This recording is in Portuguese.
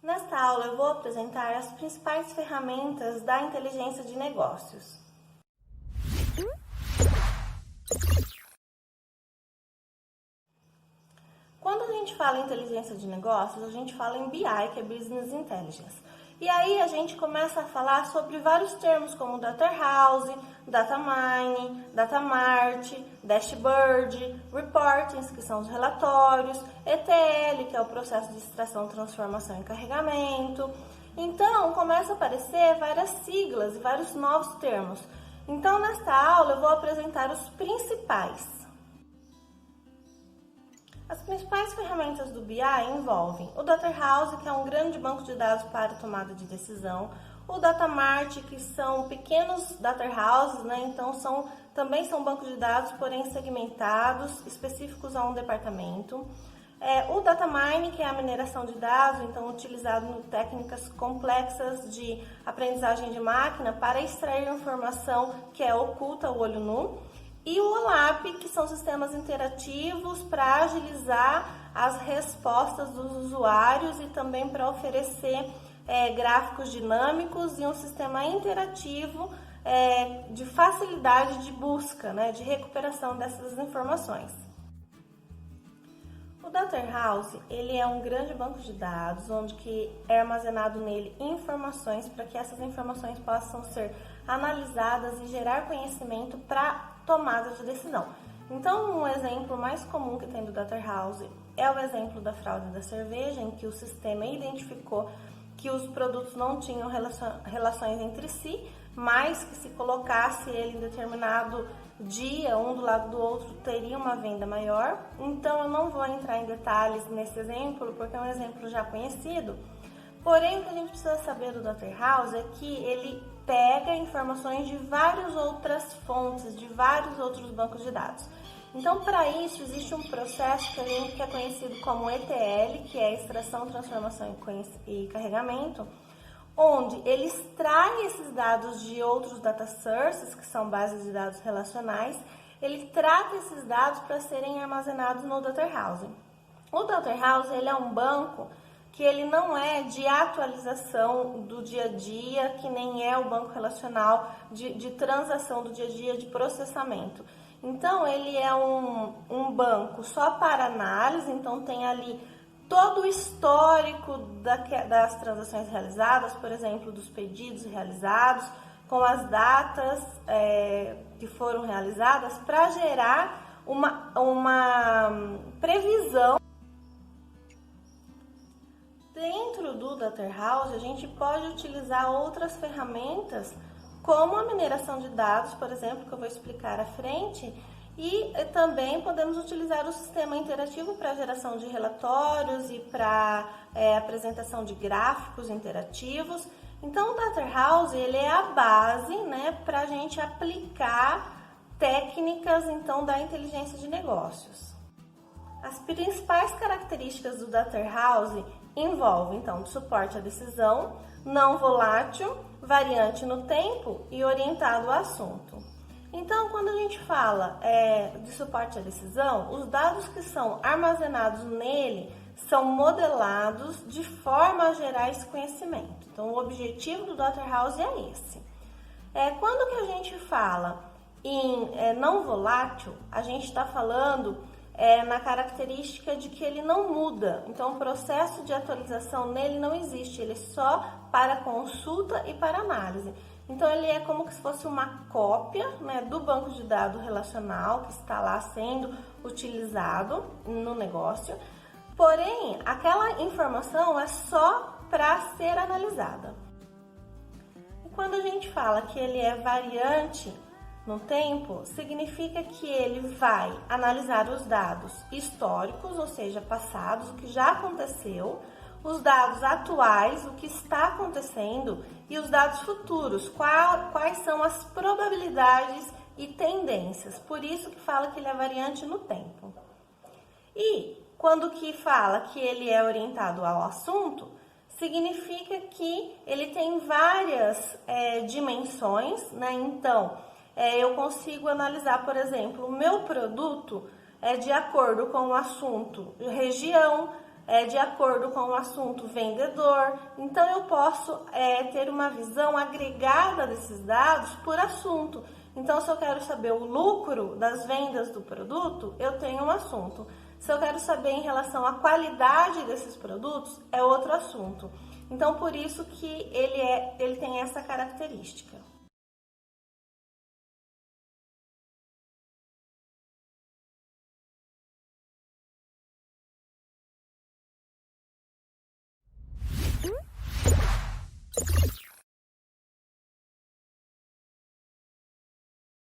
Nesta aula eu vou apresentar as principais ferramentas da inteligência de negócios. Quando a gente fala em inteligência de negócios, a gente fala em BI, que é Business Intelligence. E aí a gente começa a falar sobre vários termos como Data House, Data Mining, Data Mart, Dashboard, Reportings, que são os relatórios, ETL, que é o processo de extração, transformação e carregamento. Então, começa a aparecer várias siglas e vários novos termos. Então, nesta aula eu vou apresentar os principais. As principais ferramentas do BI envolvem o Data House, que é um grande banco de dados para tomada de decisão, o Data Mart, que são pequenos data houses, então também são bancos de dados, porém segmentados, específicos a um departamento. O Data Mining, que é a mineração de dados, então utilizado em técnicas complexas de aprendizagem de máquina para extrair informação que é oculta ao olho nu. E o OLAP, que são sistemas interativos para agilizar as respostas dos usuários e também para oferecer gráficos dinâmicos e um sistema interativo de facilidade de busca, de recuperação dessas informações. O Data House, ele é um grande banco de dados, onde que é armazenado nele informações para que essas informações possam ser analisadas e gerar conhecimento para tomada de decisão. Então, um exemplo mais comum que tem do Data House é o exemplo da fraude da cerveja, em que o sistema identificou que os produtos não tinham relações entre si, mas que se colocasse ele em determinado dia, um do lado do outro, teria uma venda maior. Então, eu não vou entrar em detalhes nesse exemplo, porque é um exemplo já conhecido. Porém, o que a gente precisa saber do Data House é que ele pega informações de várias outras fontes, de vários outros bancos de dados. Então, para isso, existe um processo que é conhecido como ETL, que é extração, transformação e carregamento, onde ele extrai esses dados de outros data sources, que são bases de dados relacionais, ele trata esses dados para serem armazenados no Data House. O Data House, ele é um banco que ele não é de atualização do dia a dia, que nem é o banco relacional de transação do dia a dia, de processamento. Então, ele é um banco só para análise, então tem ali todo o histórico das transações realizadas, por exemplo, dos pedidos realizados, com as datas que foram realizadas, para gerar uma previsão. Dentro do Data House, a gente pode utilizar outras ferramentas, como a mineração de dados, por exemplo, que eu vou explicar à frente, e também podemos utilizar o sistema interativo para geração de relatórios e para apresentação de gráficos interativos. Então, o Data House, ele é a base, para a gente aplicar técnicas, então, da inteligência de negócios. As principais características do Data House envolvem, então, suporte à decisão, não volátil, variante no tempo e orientado ao assunto. Então, quando a gente fala de suporte à decisão, os dados que são armazenados nele são modelados de forma a gerar esse conhecimento. Então, o objetivo do Data House é esse. Quando que a gente fala em não volátil, a gente está falando na característica de que ele não muda. Então, o processo de atualização nele não existe, ele é só para consulta e para análise. Então, ele é como se fosse uma cópia do banco de dados relacional que está lá sendo utilizado no negócio. Porém, aquela informação é só para ser analisada. E quando a gente fala que ele é variante no tempo, significa que ele vai analisar os dados históricos, ou seja, passados, o que já aconteceu, os dados atuais, o que está acontecendo, e os dados futuros, quais são as probabilidades e tendências. Por isso que fala que ele é variante no tempo. E quando que fala que ele é orientado ao assunto, significa que ele tem várias dimensões, Então, eu consigo analisar, por exemplo, o meu produto de acordo com o assunto, região, de acordo com o assunto vendedor. Então eu posso ter uma visão agregada desses dados por assunto. Então, se eu quero saber o lucro das vendas do produto, eu tenho um assunto. Se eu quero saber em relação à qualidade desses produtos, é outro assunto. Então, por isso que ele tem essa característica.